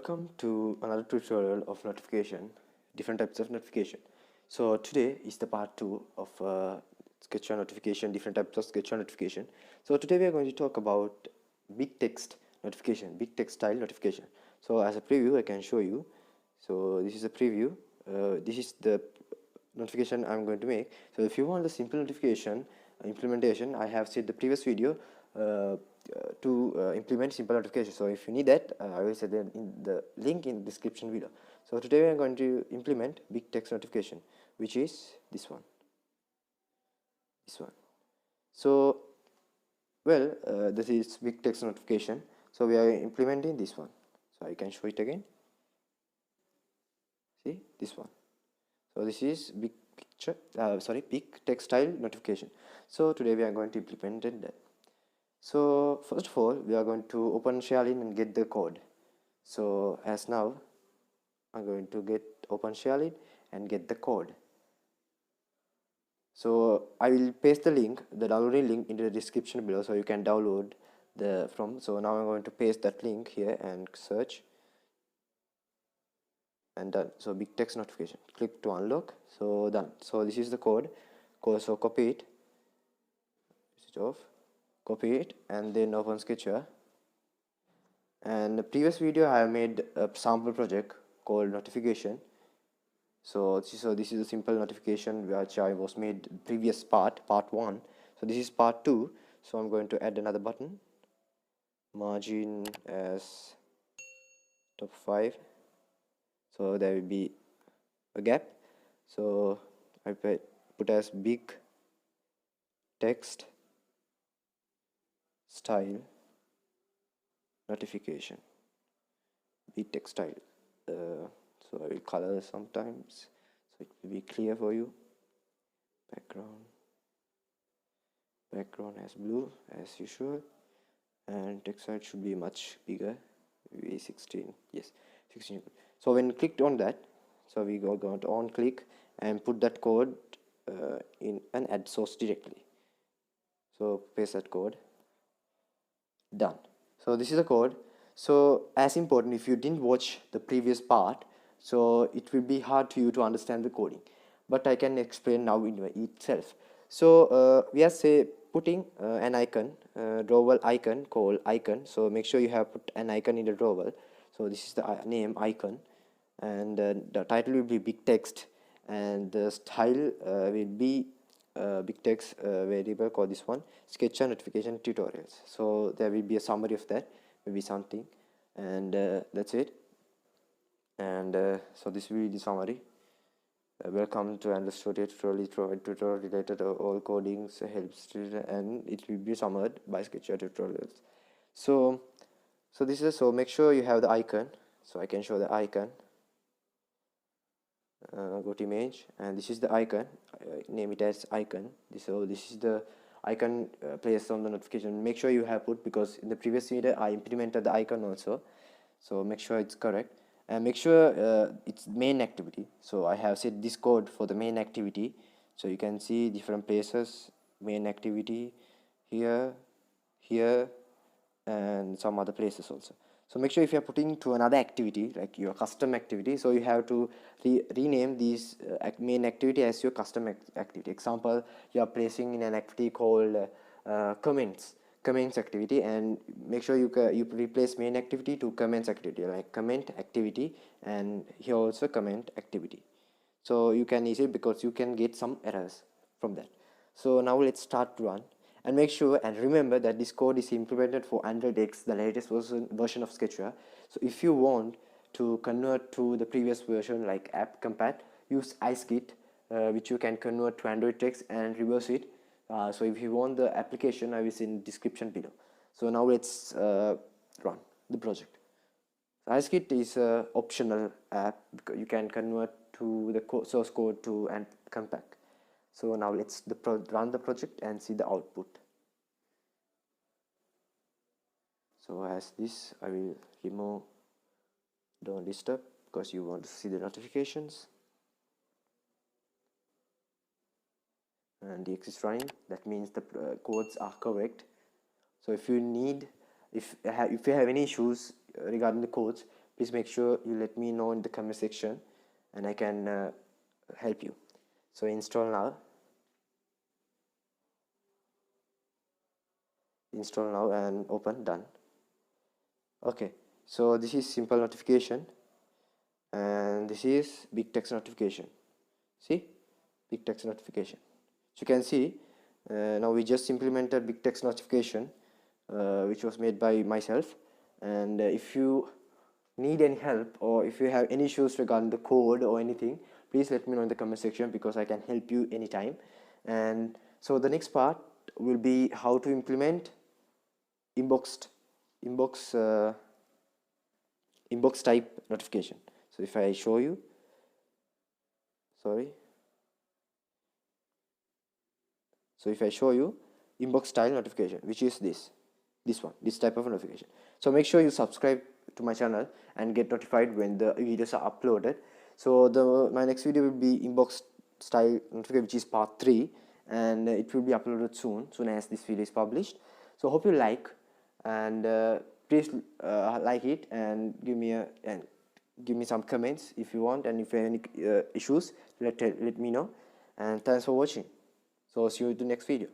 Welcome to another tutorial of notification, different types of notification. So today is the part 2 of Sketchware notification, different types of Sketchware notification. So today we are going to talk about big text notification, big text style notification. So as a preview I can show you. So this is a preview. This is the notification I'm going to make. So if you want the simple notification implementation, I have said the previous video to implement simple notification. So if you need that, I will set in the link in description below. So today we are going to implement big text notification, which is this one. So this is big text notification. So we are implementing this one. So I can show it again. See this one. So this is big text style notification. So today we are going to implement that. So first of all, we are going to open Shaolin and get the code. So as now, I'm going to get open Shaolin and get the code. So I will paste the link, the downloading link, into the description below, so you can download the from. So now I'm going to paste that link here and search, and done. So big text notification. Click to unlock. So done. So this is the code. So copy it. Switch off. Copy it and then open Sketchware. And the previous video I have made a sample project called notification. So this is a simple notification which I was made previous part 1. So this is part 2. So I'm going to add another button, margin as top 5. So there will be a gap. So I put as big text style notification, big text style. So I will color sometimes so it will be clear for you. Background as blue as usual, and text size should be much bigger, maybe 16. Yes, 16. So when clicked on that, so we go to on click and put that code in and add source directly. So paste that code. Done. So this is the code. So as important, if you didn't watch the previous part, so it will be hard to you to understand the coding, but I can explain now in itself. So we are putting an icon, drawable icon called icon. So make sure you have put an icon in the drawable. So this is the name icon, and the title will be big text, and the style will be big text variable called this one, Sketchware notification tutorials. So there will be a summary of that, maybe something, and that's it. And so this will be the summary. Welcome to Endless tutorial related to all codings helps, and it will be summarized by Sketchware tutorials. So this is, so make sure you have the icon. So I can show the icon. Go to image, and this is the icon. Name it as icon. So this is the icon placed on the notification. Make sure you have put, because in the previous video I implemented the icon also. So make sure it's correct, and make sure it's main activity. So I have set this code for the main activity. So you can see different places, main activity here, and some other places also. So make sure if you are putting to another activity, like your custom activity, so you have to rename these main activity as your custom activity. Example, you are placing in an activity called comments activity, and make sure you replace main activity to comments activity, like comment activity, and here also comment activity. So you can easily, because you can get some errors from that. So now let's start to run. And make sure and remember that this code is implemented for Android X, the latest version of Sketchware. So if you want to convert to the previous version like app compat, use iSkit, which you can convert to Android X and reverse it. So if you want the application, I will see in the description below. So now let's run the project. iSkit is an optional app because you can convert to the source code to and compact. So now let's run the project and see the output. So as this, I will remove don't disturb because you want to see the notifications. And the X is running. That means the codes are correct. So if you need, if you have any issues regarding the codes, please make sure you let me know in the comment section, and I can help you. So install now, and open, done. Okay, so this is simple notification, and this is big text notification. See, big text notification. So you can see now we just implemented big text notification, which was made by myself. And if you need any help, or if you have any issues regarding the code or anything, please let me know in the comment section, because I can help you anytime. And so the next part will be how to implement inbox type notification. So if I show you, sorry, so if I show you inbox style notification, which is this type of notification. So make sure you subscribe to my channel and get notified when the videos are uploaded. So my next video will be inbox style notification, which is part 3, and it will be uploaded soon as this video is published. So hope you like, and please like it, and give me some comments if you want, and if you have any issues, let me know. And thanks for watching. So see you in the next video.